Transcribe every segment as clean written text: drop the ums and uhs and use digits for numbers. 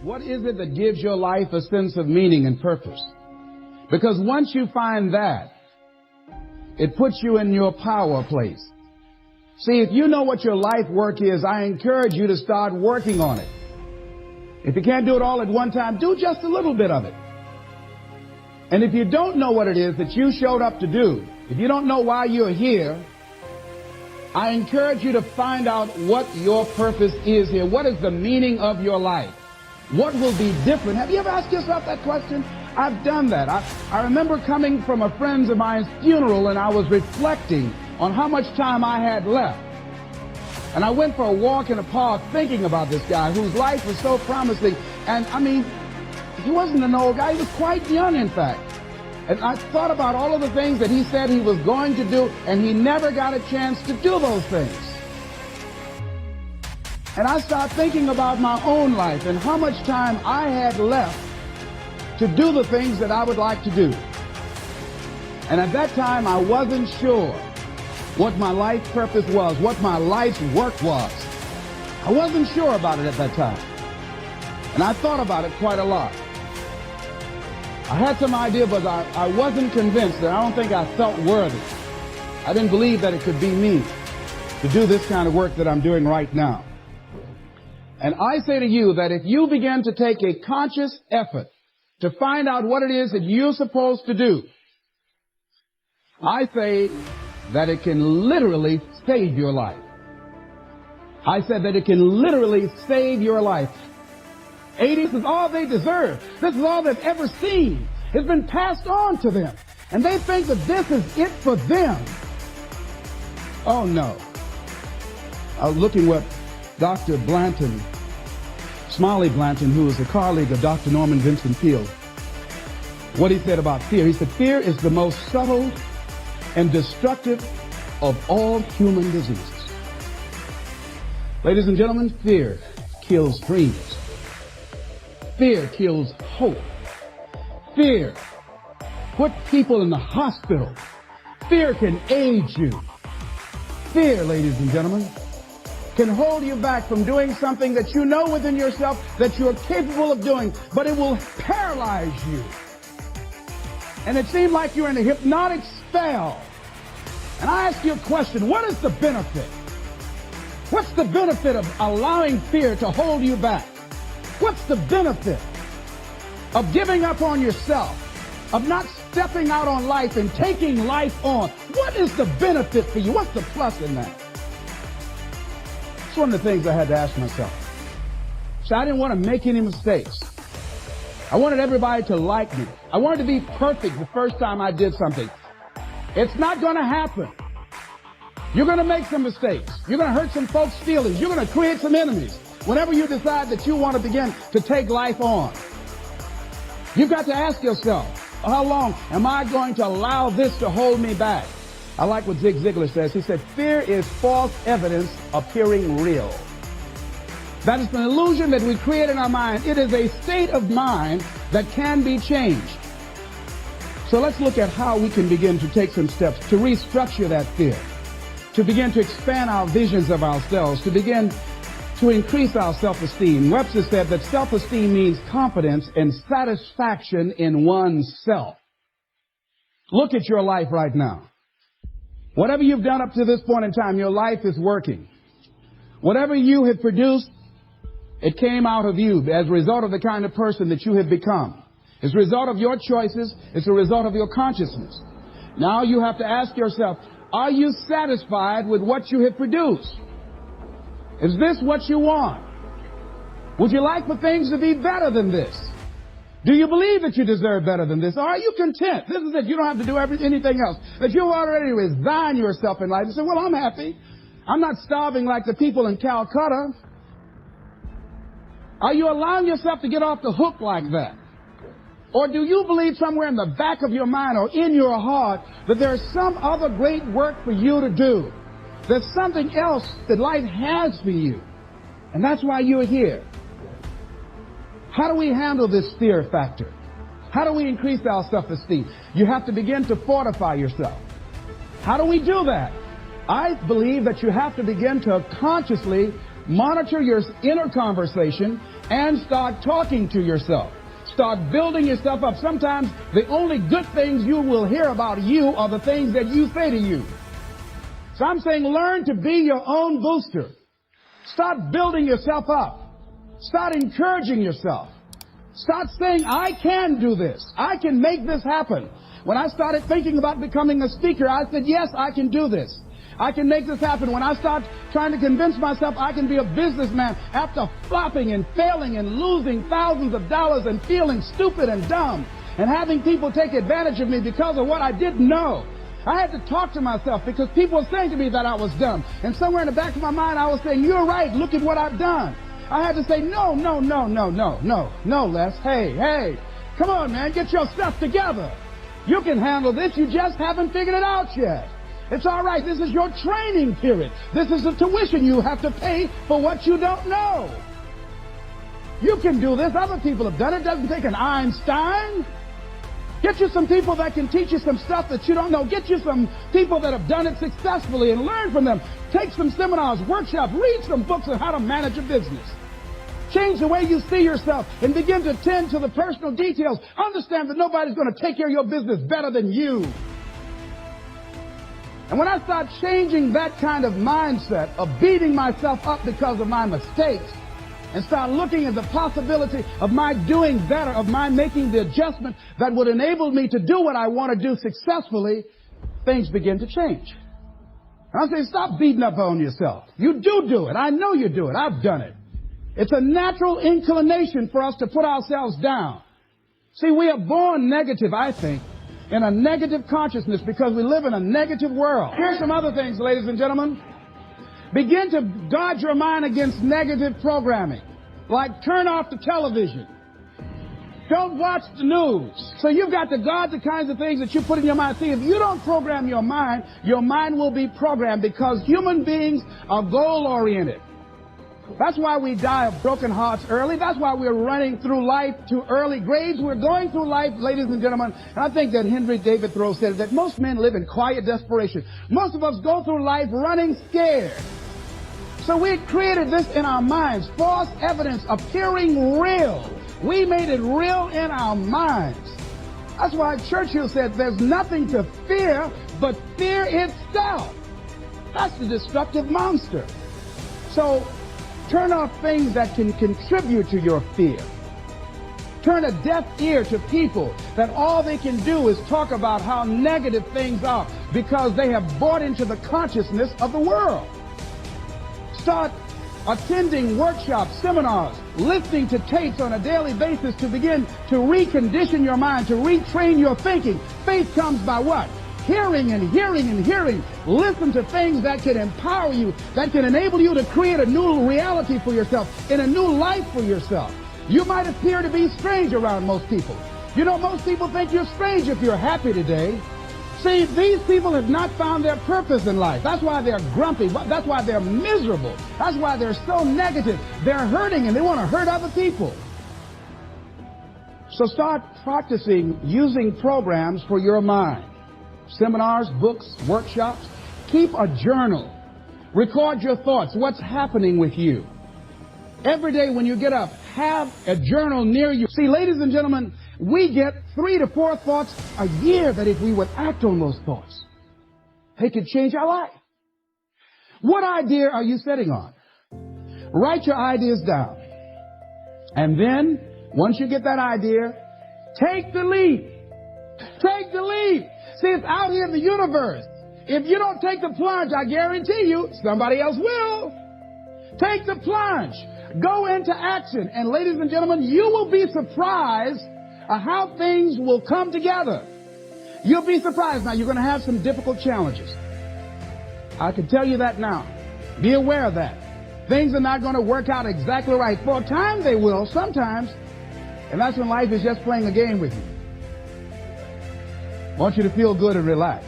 What is it that gives your life a sense of meaning and purpose? Because once you find that, it puts you in your power place. See, if you know what your life work is, I encourage you to start working on it. If you can't do it all at one time, do just a little bit of it. And if you don't know what it is that you showed up to do, if you don't know why you're here, I encourage you to find out what your purpose is here. What is the meaning of your life? What will be different? Have you ever asked yourself that question? I've done that. I remember coming from a friend of mine's funeral, and I was reflecting on how much time I had left. And I went for a walk in the park thinking about this guy whose life was so promising. And I mean, he wasn't an old guy. He was quite young, in fact. And I thought about all of the things that he said he was going to do, and he never got a chance to do those things. And I started thinking about my own life and how much time I had left to do the things that I would like to do. And at that time, I wasn't sure what my life purpose was, what my life's work was. I wasn't sure about it at that time. And I thought about it quite a lot. I had some idea, but I wasn't convinced, and I don't think I felt worthy. I didn't believe that it could be me to do this kind of work that I'm doing right now. And I say to you that if you begin to take a conscious effort to find out what it is that you're supposed to do, I say that it can literally save your life. I said that it can literally save your life. 80s is all they deserve. This is all they've ever seen. It's been passed on to them. And they think that this is it for them. Oh, no. I was looking what Dr. Blanton, Smiley Blanton, who is a colleague of Dr. Norman Vincent Peale, what he said about fear. He said, fear is the most subtle and destructive of all human diseases. Ladies and gentlemen, fear kills dreams. Fear kills hope. Fear puts people in the hospital. Fear can age you. Fear, ladies and gentlemen, can hold you back from doing something that you know within yourself that you're capable of doing, but it will paralyze you. And it seems like you're in a hypnotic spell. And I ask you a question, what is the benefit? What's the benefit of allowing fear to hold you back? What's the benefit of giving up on yourself, of not stepping out on life and taking life on? What is the benefit for you? What's the plus in that? It's one of the things I had to ask myself. So I didn't want to make any mistakes. I wanted everybody to like me. I wanted to be perfect the first time I did something. It's not going to happen. You're going to make some mistakes. You're going to hurt some folks' feelings. You're going to create some enemies whenever you decide that you want to begin to take life on. You've got to ask yourself, how long am I going to allow this to hold me back? I like what Zig Ziglar says. He said, fear is false evidence appearing real. That is an illusion that we create in our mind. It is a state of mind that can be changed. So let's look at how we can begin to take some steps to restructure that fear, to begin to expand our visions of ourselves, to begin to increase our self-esteem. Webster said that self-esteem means confidence and satisfaction in oneself. Look at your life right now. Whatever you've done up to this point in time, your life is working. Whatever you have produced, it came out of you as a result of the kind of person that you have become. It's a result of your choices. It's a result of your consciousness. Now you have to ask yourself, are you satisfied with what you have produced? Is this what you want? Would you like for things to be better than this? Do you believe that you deserve better than this? Or are you content? This is it. You don't have to do anything else. That you already resign yourself in life and say, well, I'm happy. I'm not starving like the people in Calcutta. Are you allowing yourself to get off the hook like that? Or do you believe somewhere in the back of your mind or in your heart that there's some other great work for you to do? There's something else that life has for you. And that's why you're here. How do we handle this fear factor? How do we increase our self-esteem? You have to begin to fortify yourself. How do we do that? I believe that you have to begin to consciously Monitor your inner conversation and start talking to yourself. Start building yourself up. Sometimes the only good things you will hear about you are the things that you say to you. So I'm saying learn to be your own booster. Start building yourself up. Start encouraging yourself. Start saying, I can do this. I can make this happen. When I started thinking about becoming a speaker, I said, yes, I can do this. I can make this happen. When I start trying to convince myself I can be a businessman after flopping and failing and losing thousands of dollars and feeling stupid and dumb and having people take advantage of me because of what I didn't know, I had to talk to myself because people were saying to me that I was dumb. And somewhere in the back of my mind, I was saying, you're right. Look at what I've done. I had to say, no, Les. Hey, come on, man. Get your stuff together. You can handle this. You just haven't figured it out yet. It's all right. This is your training period. This is the tuition you have to pay for what you don't know. You can do this. Other people have done it. It doesn't take an Einstein. Get you some people that can teach you some stuff that you don't know. Get you some people that have done it successfully and learn from them. Take some seminars, workshops, read some books on how to manage a business. Change the way you see yourself and begin to tend to the personal details. Understand that nobody's going to take care of your business better than you. And when I start changing that kind of mindset of beating myself up because of my mistakes and start looking at the possibility of my doing better, of my making the adjustment that would enable me to do what I want to do successfully, things begin to change. And I say, stop beating up on yourself. You do it. I know you do it. I've done it. It's a natural inclination for us to put ourselves down. See, we are born negative, I think, in a negative consciousness because we live in a negative world. Here's some other things, ladies and gentlemen. Begin to guard your mind against negative programming, like turn off the television. Don't watch the news. So you've got to guard the kinds of things that you put in your mind. See, if you don't program your mind will be programmed because human beings are goal-oriented. That's why we die of broken hearts early. That's why we're running through life to early grades. We're going through life, ladies and gentlemen. And I think that Henry David Thoreau said that most men live in quiet desperation. Most of us go through life running scared. So we created this in our minds, false evidence appearing real. We made it real in our minds. That's why Churchill said there's nothing to fear but fear itself. That's the destructive monster. So turn off things that can contribute to your fear. Turn a deaf ear to people that all they can do is talk about how negative things are because they have bought into the consciousness of the world. Start attending workshops, seminars, listening to tapes on a daily basis to begin to recondition your mind, to retrain your thinking. Faith comes by what? Hearing and hearing and hearing. Listen to things that can empower you, that can enable you to create a new reality for yourself, and a new life for yourself. You might appear to be strange around most people. You know, most people think you're strange if you're happy today. See, these people have not found their purpose in life. That's why they're grumpy. That's why they're miserable. That's why they're so negative. They're hurting and they want to hurt other people. So start practicing using programs for your mind. Seminars, books, workshops. Keep a journal. Record your thoughts. What's happening with you? Every day when you get up, have a journal near you. See, ladies and gentlemen, we get 3 to 4 thoughts a year that if we would act on those thoughts, they could change our life. What idea are you sitting on? Write your ideas down. And then, once you get that idea, take the leap. Take the leap. See, it's out here in the universe. If you don't take the plunge, I guarantee you, somebody else will. Take the plunge. Go into action. And ladies and gentlemen, you will be surprised at how things will come together. You'll be surprised. Now, you're going to have some difficult challenges. I can tell you that now. Be aware of that. Things are not going to work out exactly right. For a time they will, sometimes. And that's when life is just playing a game with you. I want you to feel good and relax.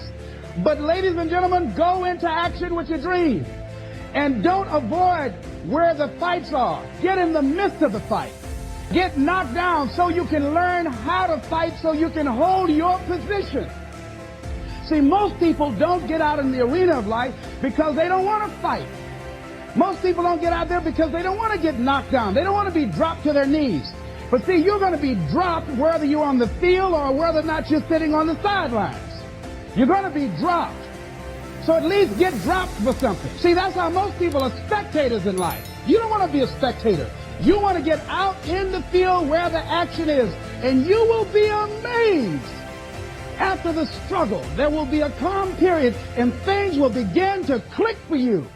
But ladies and gentlemen, go into action with your dream. And don't avoid where the fights are. Get in the midst of the fight. Get knocked down so you can learn how to fight, so you can hold your position. See, most people don't get out in the arena of life because they don't want to fight. Most people don't get out there because they don't want to get knocked down. They don't want to be dropped to their knees. But see, you're going to be dropped whether you're on the field or whether or not you're sitting on the sidelines. You're going to be dropped. So at least get dropped for something. See, that's how most people are spectators in life. You don't want to be a spectator. You want to get out in the field where the action is, and you will be amazed. After the struggle, there will be a calm period, and things will begin to click for you.